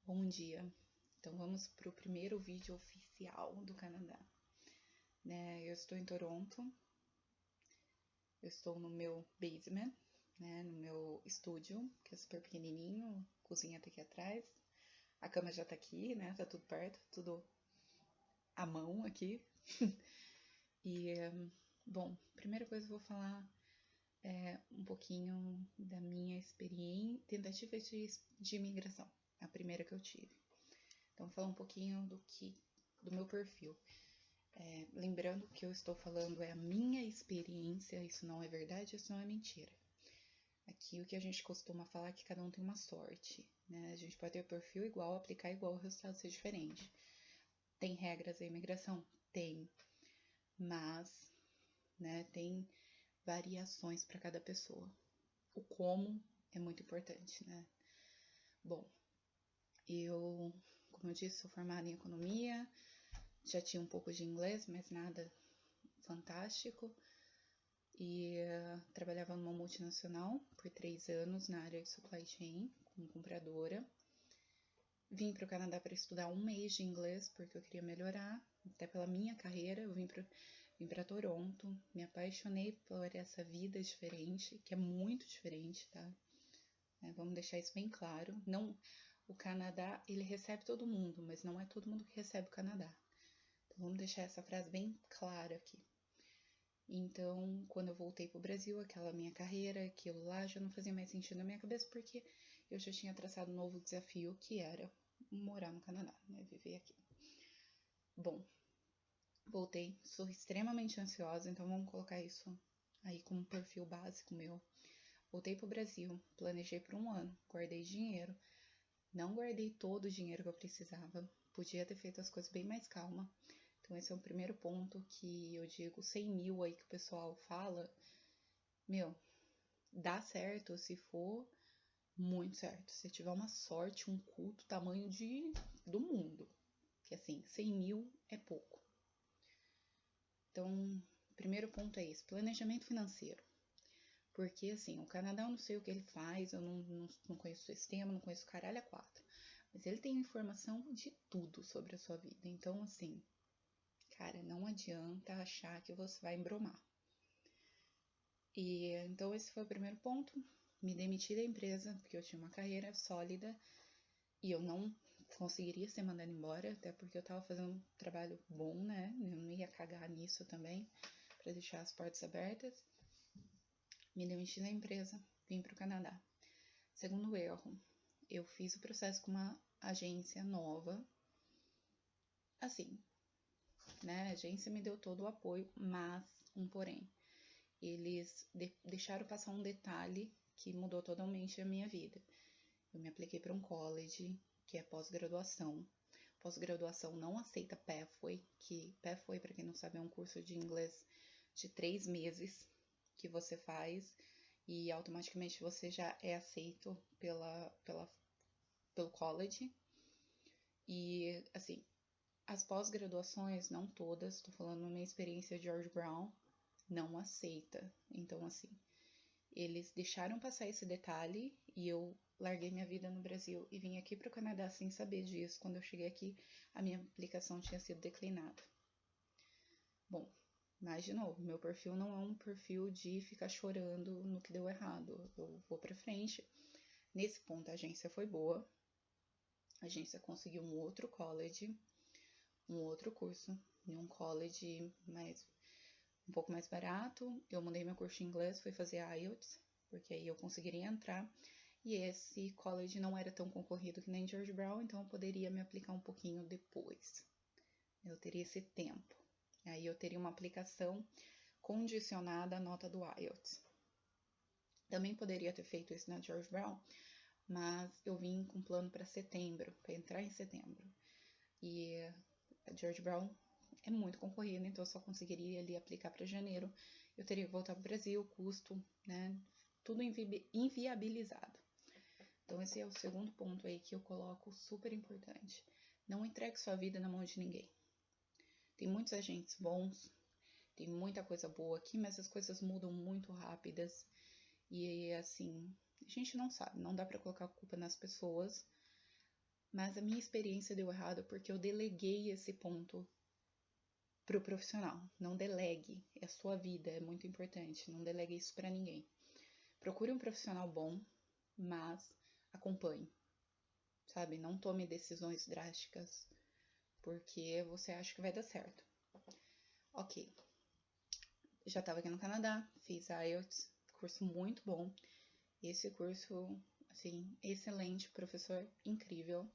Bom dia. Então vamos para o primeiro vídeo oficial do Canadá. Eu estou em Toronto, eu estou no meu basement, no meu estúdio, que é super pequenininho, cozinha tá aqui atrás, a cama já tá aqui, tá tudo perto, tudo à mão aqui. Bom, primeira coisa eu vou falar um pouquinho da minha experiência, tentativa de imigração, a primeira que eu tive. Então, vou falar um pouquinho do meu perfil. Lembrando que eu estou falando é a minha experiência, isso não é verdade, isso não é mentira. Aqui o que a gente costuma falar é que cada um tem uma sorte, A gente pode ter perfil igual, aplicar igual, o resultado ser diferente. Tem regras da imigração? Tem, mas, tem variações para cada pessoa. O como é muito importante, Bom, como eu disse, sou formada em economia, já tinha um pouco de inglês, mas nada fantástico. E trabalhava numa multinacional por 3 anos na área de supply chain, como compradora. Vim para o Canadá para estudar 1 mês de inglês, porque eu queria melhorar, até pela minha carreira. Eu vim para Toronto, me apaixonei por essa vida diferente, que é muito diferente, tá? Vamos deixar isso bem claro. Não, o Canadá, ele recebe todo mundo, mas não é todo mundo que recebe o Canadá. Então, vamos deixar essa frase bem clara aqui. Então, quando eu voltei pro Brasil, aquela minha carreira, aquilo lá já não fazia mais sentido na minha cabeça, porque eu já tinha traçado um novo desafio, que era morar no Canadá, viver aqui. Bom, voltei, sou extremamente ansiosa, então vamos colocar isso aí como perfil básico meu. Voltei pro Brasil, planejei por 1 ano, guardei dinheiro, não guardei todo o dinheiro que eu precisava, podia ter feito as coisas bem mais calma. Então esse é o primeiro ponto que eu digo, 100 mil aí que o pessoal fala, dá certo se for muito certo. Se tiver uma sorte, um culto tamanho do mundo, que assim, 100 mil é pouco. Então, primeiro ponto é esse, planejamento financeiro. Porque assim, o Canadá eu não sei o que ele faz, eu não conheço o sistema, não conheço o caralho a 4. Mas ele tem informação de tudo sobre a sua vida. Então, assim, cara, não adianta achar que você vai embromar. E então esse foi o primeiro ponto. Me demiti da empresa, porque eu tinha uma carreira sólida e eu não conseguiria ser mandada embora, até porque eu tava fazendo um trabalho bom, Eu não ia cagar nisso também, para deixar as portas abertas. Me demiti da empresa, vim pro Canadá. Segundo erro, eu fiz o processo com uma agência nova. Assim, A agência me deu todo o apoio, mas um porém. Eles deixaram passar um detalhe que mudou totalmente a minha vida. Eu me apliquei para um college, que é pós-graduação. Pós-graduação não aceita Pathway, que Pathway, para quem não sabe, é um curso de inglês de 3 meses que você faz e automaticamente você já é aceito pelo college. E, assim, as pós-graduações, não todas, estou falando na minha experiência de George Brown, não aceita. Então, assim, eles deixaram passar esse detalhe e eu larguei minha vida no Brasil e vim aqui para o Canadá sem saber disso. Quando eu cheguei aqui, a minha aplicação tinha sido declinada. Bom, mas de novo, meu perfil não é um perfil de ficar chorando no que deu errado. Eu vou para frente. Nesse ponto, a agência foi boa. A agência conseguiu um outro college, um outro curso, em um college um pouco mais barato. Eu mudei meu curso de inglês, fui fazer IELTS, porque aí eu conseguiria entrar. E esse college não era tão concorrido que nem George Brown, então eu poderia me aplicar um pouquinho depois. Eu teria esse tempo. Aí eu teria uma aplicação condicionada à nota do IELTS. Também poderia ter feito isso na George Brown, mas eu vim com plano para setembro, para entrar em setembro. E a George Brown é muito concorrida, então eu só conseguiria ali aplicar para janeiro. Eu teria que voltar para o Brasil, custo, Tudo inviabilizado. Então esse é o segundo ponto aí que eu coloco super importante. Não entregue sua vida na mão de ninguém. Tem muitos agentes bons, tem muita coisa boa aqui, mas as coisas mudam muito rápidas. E assim, a gente não sabe, não dá para colocar a culpa nas pessoas. Mas a minha experiência deu errado porque eu deleguei esse ponto pro profissional. Não delegue, é a sua vida, é muito importante. Não delegue isso para ninguém. Procure um profissional bom, mas acompanhe, sabe? Não tome decisões drásticas porque você acha que vai dar certo. Ok, já estava aqui no Canadá, fiz IELTS, curso muito bom. Esse curso, assim, excelente, professor incrível.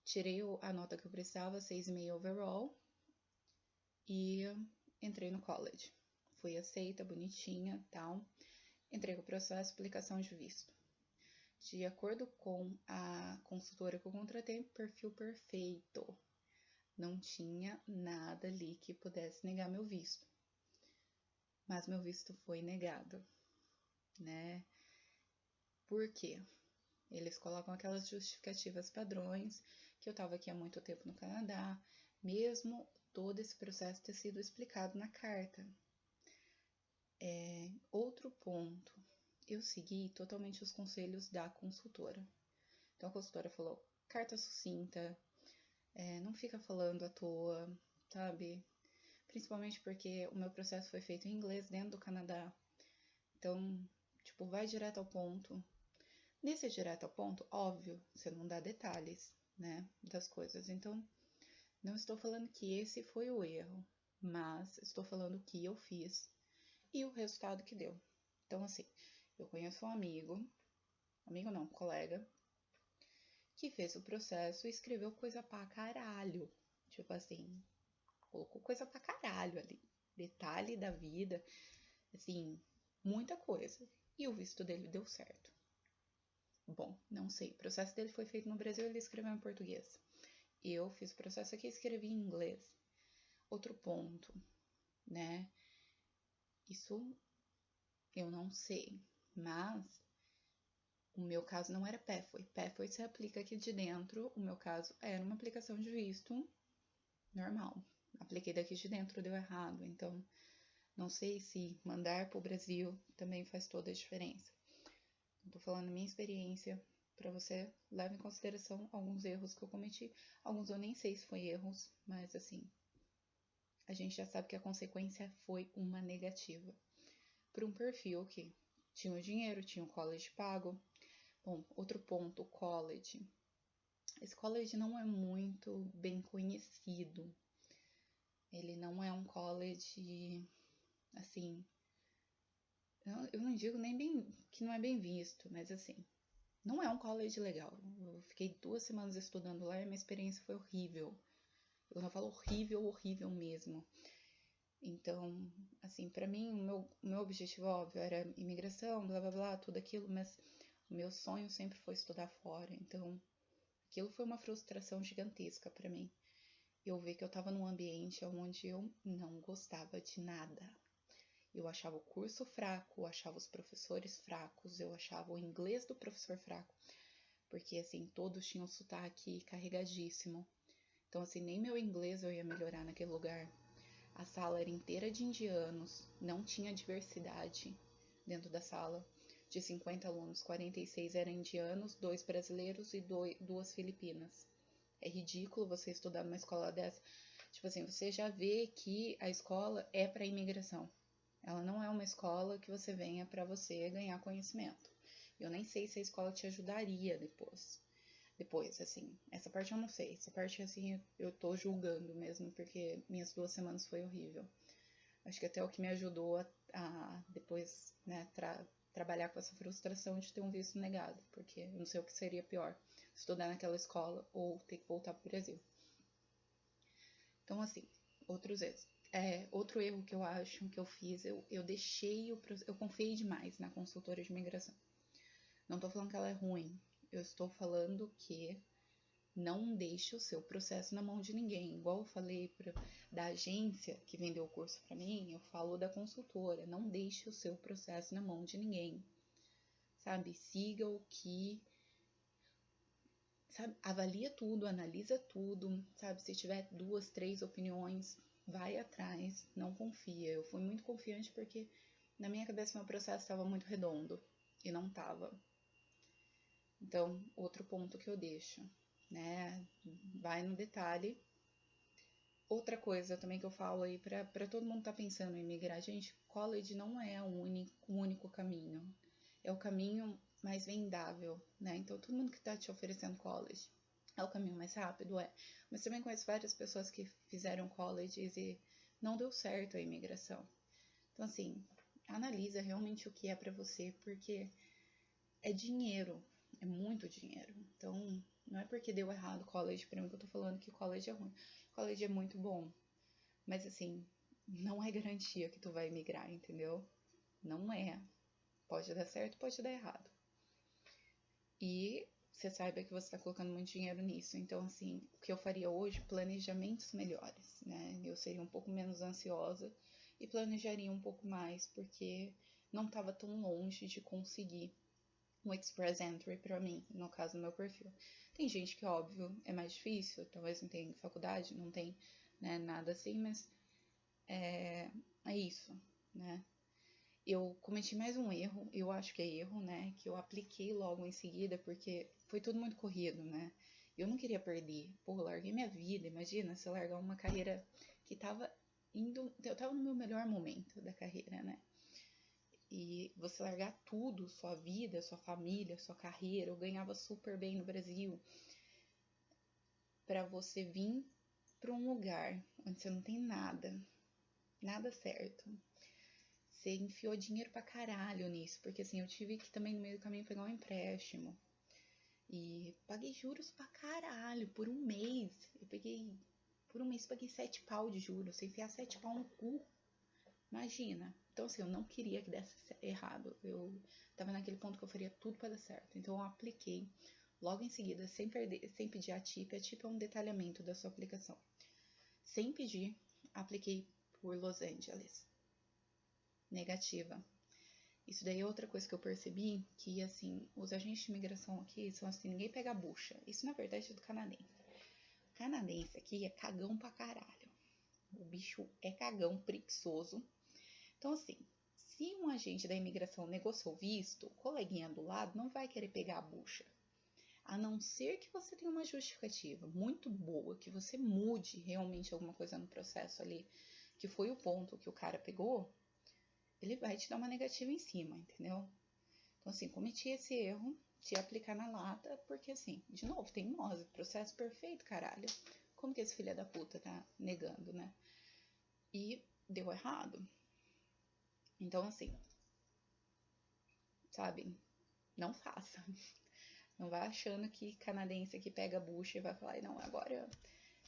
Tirei a nota que eu precisava, 6,5 overall, e entrei no college. Fui aceita, bonitinha, tal. Entrei com o processo de aplicação de visto. De acordo com a consultora que eu contratei, perfil perfeito. Não tinha nada ali que pudesse negar meu visto. Mas meu visto foi negado, né? Por quê? Eles colocam aquelas justificativas padrões que eu estava aqui há muito tempo no Canadá, mesmo todo esse processo ter sido explicado na carta. Outro ponto, eu segui totalmente os conselhos da consultora. Então a consultora falou, carta sucinta, não fica falando à toa, sabe? Principalmente porque o meu processo foi feito em inglês dentro do Canadá. Então, tipo, vai direto ao ponto. Nesse direto ao ponto, óbvio, você não dá detalhes, né, das coisas. Então, não estou falando que esse foi o erro, mas estou falando o que eu fiz e o resultado que deu. Então, assim, eu conheço um amigo não, colega, que fez o processo e escreveu coisa pra caralho. Tipo assim, colocou coisa pra caralho ali. Detalhe da vida, assim, muita coisa. E o visto dele deu certo. Bom, não sei. O processo dele foi feito no Brasil e ele escreveu em português. Eu fiz o processo aqui e escrevi em inglês. Outro ponto, né? Isso eu não sei, mas o meu caso não era PEFOI. PEFOI se aplica aqui de dentro. O meu caso era uma aplicação de visto normal. Apliquei daqui de dentro, deu errado. Então, não sei se mandar para o Brasil também faz toda a diferença. Estou falando a minha experiência para você. Leve em consideração alguns erros que eu cometi. Alguns eu nem sei se foi erros, mas assim, a gente já sabe que a consequência foi uma negativa. Para um perfil que tinha o dinheiro, tinha o college pago. Bom, outro ponto, o college. Esse college não é muito bem conhecido. Ele não é um college, assim, eu não digo nem bem que não é bem visto, mas assim, não é um college legal. Eu fiquei 2 semanas estudando lá e minha experiência foi horrível. Eu não falo horrível, horrível mesmo. Então, assim, pra mim, o meu objetivo, óbvio, era imigração, blá blá blá, tudo aquilo, mas o meu sonho sempre foi estudar fora. Então, aquilo foi uma frustração gigantesca pra mim. Eu vi que eu tava num ambiente onde eu não gostava de nada. Eu achava o curso fraco, eu achava os professores fracos, eu achava o inglês do professor fraco, porque assim, todos tinham sotaque carregadíssimo. Então, assim, nem meu inglês eu ia melhorar naquele lugar. A sala era inteira de indianos, não tinha diversidade dentro da sala. De 50 alunos, 46 eram indianos, 2 brasileiros e 2 filipinas. É ridículo você estudar numa escola dessa. Tipo assim, você já vê que a escola é para imigração. Ela não é uma escola que você venha para você ganhar conhecimento. Eu nem sei se a escola te ajudaria depois. Depois, assim, essa parte eu não sei. Essa parte, assim, eu tô julgando mesmo, porque minhas 2 semanas foi horrível. Acho que até o que me ajudou a depois, né, trabalhar com essa frustração de ter um visto negado, porque eu não sei o que seria pior, estudar naquela escola ou ter que voltar pro Brasil. Então, assim, outros erros. Outro erro que eu acho que eu fiz, eu deixei, eu confiei demais na consultora de imigração. Não tô falando que ela é ruim, eu estou falando que não deixe o seu processo na mão de ninguém. Igual eu falei da agência que vendeu o curso para mim, eu falo da consultora. Não deixe o seu processo na mão de ninguém. Sabe? Siga o que... Sabe? Avalia tudo, analisa tudo. Sabe? Se tiver 2, 3 opiniões, vai atrás. Não confia. Eu fui muito confiante porque na minha cabeça meu processo estava muito redondo. E não estava. Então, outro ponto que eu deixo, né? Vai no detalhe. Outra coisa também que eu falo aí para todo mundo tá pensando em migrar, gente, college não é o único caminho. É o caminho mais vendável, né? Então, todo mundo que tá te oferecendo college é o caminho mais rápido, é. Mas também conheço várias pessoas que fizeram colleges e não deu certo a imigração. Então, assim, analisa realmente o que é para você, porque é dinheiro, é muito dinheiro. Então, não é porque deu errado college pra mim que eu tô falando que college é ruim. College é muito bom, mas assim, não é garantia que tu vai migrar, entendeu? Não é. Pode dar certo, pode dar errado. E você saiba que você está colocando muito dinheiro nisso. Então, assim, o que eu faria hoje, planejamentos melhores, né? Eu seria um pouco menos ansiosa e planejaria um pouco mais, porque não estava tão longe de conseguir um Express Entry para mim, no caso do meu perfil. Tem gente que, óbvio, é mais difícil, talvez não tenha faculdade, não tem, né, nada assim, mas é isso, né? Eu cometi mais um erro, eu acho que é erro, né? Que eu apliquei logo em seguida, porque foi tudo muito corrido, né? Eu não queria perder. Pô, eu larguei minha vida. Imagina se eu largar uma carreira que tava indo. Eu tava no meu melhor momento da carreira, né? E você largar tudo, sua vida, sua família, sua carreira. Eu ganhava super bem no Brasil. Pra você vir pra um lugar onde você não tem nada, nada certo. Você enfiou dinheiro pra caralho nisso, porque assim, eu tive que também no meio do caminho pegar um empréstimo. E paguei juros pra caralho por um mês. Por um mês paguei 7 pau de juros, sem enfiar 7 pau no cu. Imagina. Então assim, eu não queria que desse errado. Eu tava naquele ponto que eu faria tudo pra dar certo. Então eu apliquei logo em seguida, sem pedir a TIP. A TIP é um detalhamento da sua aplicação. Sem pedir, apliquei por Los Angeles. Negativa. Isso daí é outra coisa que eu percebi, que assim, os agentes de imigração aqui são assim, ninguém pega a bucha. Isso na verdade é do canadense. O canadense aqui é cagão pra caralho. O bicho é cagão, preguiçoso. Então assim, se um agente da imigração negociou visto, o coleguinha do lado não vai querer pegar a bucha. A não ser que você tenha uma justificativa muito boa, que você mude realmente alguma coisa no processo ali, que foi o ponto que o cara pegou, ele vai te dar uma negativa em cima, entendeu? Então, assim, cometi esse erro de aplicar na lata, porque, assim, de novo, teimose, processo perfeito, caralho. Como que esse filho da puta tá negando, né? E deu errado. Então, assim, sabe? Não faça. Não vai achando que canadense aqui pega a bucha e vai falar, não, agora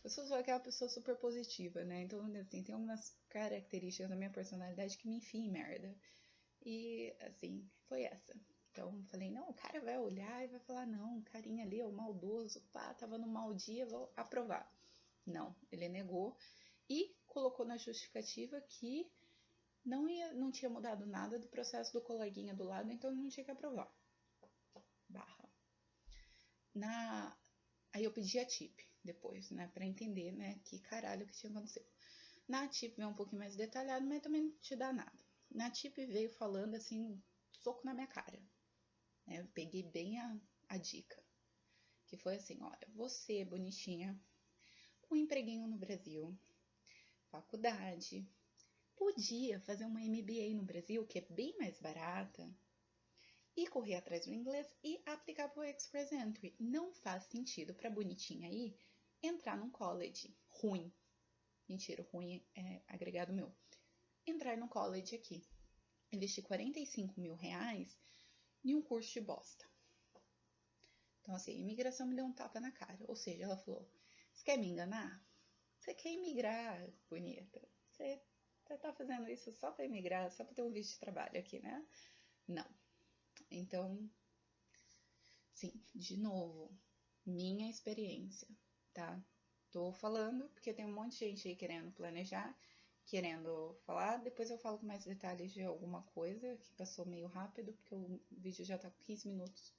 eu sou aquela pessoa super positiva, né? Então, assim, tem algumas características da minha personalidade que me enfim merda. E, assim, foi essa. Então, falei, não, o cara vai olhar e vai falar, não, o carinha ali é o maldoso, pá, tava no mau dia, vou aprovar. Não, ele negou e colocou na justificativa que não tinha mudado nada do processo do coleguinha do lado, então não tinha que aprovar. Barra. Aí eu pedi a TIP depois, né, pra entender, né, que caralho que tinha acontecido. Na TIP veio um pouquinho mais detalhado, mas também não te dá nada. Na TIP veio falando assim, soco na minha cara. Eu peguei bem a dica. Que foi assim, olha, você, bonitinha, com um empreguinho no Brasil, faculdade, podia fazer uma MBA no Brasil, que é bem mais barata, e correr atrás do inglês e aplicar para o Express Entry. Não faz sentido para bonitinha aí entrar num college ruim. Mentira, ruim é agregado meu. Entrar num college aqui. Investir 45 mil reais em um curso de bosta. Então, assim, a imigração me deu um tapa na cara. Ou seja, ela falou, você quer me enganar? Você quer imigrar, bonita. Você tá fazendo isso só pra imigrar, só pra ter um visto de trabalho aqui, né? Não. Então, sim, de novo, minha experiência, tá? Tô falando porque tem um monte de gente aí querendo planejar, querendo falar. Depois eu falo com mais detalhes de alguma coisa que passou meio rápido, porque o vídeo já tá com 15 minutos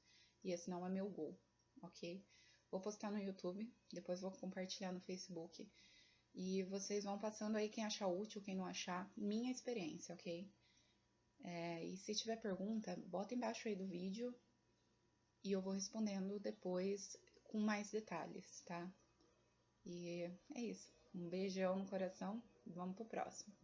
e esse não é meu gol, ok? Vou postar no YouTube, depois vou compartilhar no Facebook. E vocês vão passando aí quem achar útil, quem não achar, minha experiência, ok? E se tiver pergunta, bota embaixo aí do vídeo e eu vou respondendo depois com mais detalhes, tá? E é isso. Um beijão no coração. Vamos pro próximo.